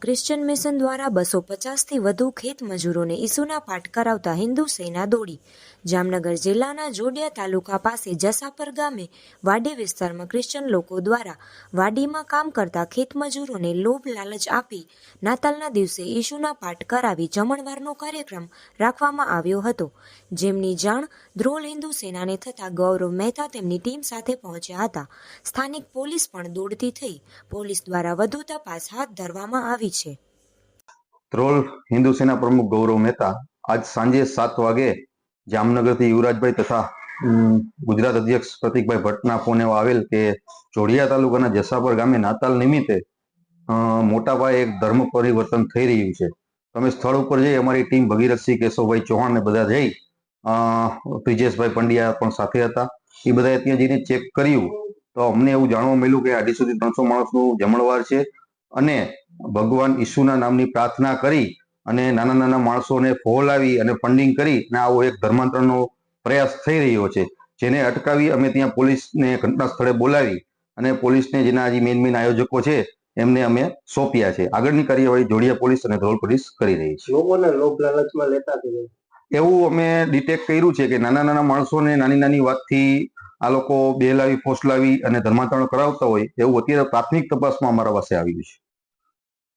Christian mission દ્વારા 250થી વધુ ખેત મજૂરોને ઈસુના પાઠ કરાવતા હિન્દુ સેના દોડી. જામનગર જિલ્લાના જોડિયા તાલુકા પાસે જસાપર ગામે વાડી વિસ્તારમાં ક્રિશ્ચિયન લોકો દ્વારા વાડીમાં કામ કરતા ખેત મજૂરોને લોભ લાલચ આપી નાતાલના દિવસે ઈસુના પાઠ કરાવી જમણવારનો કાર્યક્રમ રાખવામાં આવ્યો હતો. જેમની જાણ ધ્રોલ હિન્દુ સેનાને થતાં ગૌરવ મહેતા તેમની ટીમ સાથે પહોંચ્યા હતા. સ્થાનિક પોલીસ પણ દોડતી થઈ. પોલીસ દ્વારા વધુ તપાસ હાથ ધરવામાં આવી છે. ધ્રોલ હિન્દુ સેના પ્રમુખ ગૌરવ મહેતા આજ સાંજે 7 વાગે જામનગરથી યુવરાજભાઈ તથા ગુજરાત અધ્યક્ષ પ્રતિકભાઈ ભટ્ટના ફોન એવા આવેલ કે જોડિયા તાલુકાના જસાપર ગામે નાતાલ નિમિત્તે મોટા પાયે એક ધર્મ પરિવર્તન થઈ રહ્યું છે. તમે સ્થળ ઉપર જઈ અમારી ટીમ ભગીરથસિંહ કેશવભાઈ ચૌહાણ ને બધા જઈ બ્રિજેશભાઈ પંડ્યા પણ સાથે હતા. એ બધાએ ત્યાં જઈને ચેક કર્યું તો અમને એવું જાણવા મળ્યું કે 250 થી 300 માણસનું જમણવાર છે અને ભગવાન ઈસુના નામની પ્રાર્થના કરી અને નાના નાના માણસોને ફોલાવી અને ફંડિંગ કરી અને આવો એક ધર્માંતરણનો પ્રયાસ થઈ રહ્યો છે. જેને અટકાવી અમે ત્યાં પોલીસને ઘટના સ્થળે બોલાવી અને પોલીસને જેના હજી મેઇન આયોજકો છે એમને અમે સોંપ્યા છે. આગળની કાર્યવાહી જોડિયા પોલીસ અને ધ્રોલ પોલીસ કરી રહી છે. લોકોને લોભ લાલચમાં લેતા એવું અમે ડિટેક્ટ કર્યું છે કે નાના નાના માણસોને નાની વાતથી આ લોકો બેલાવી ફોસલાવી અને ધર્માંતરણ કરાવતા હોય એવું અત્યારે પ્રાથમિક તપાસમાં અમારા પાસે આવ્યું છે.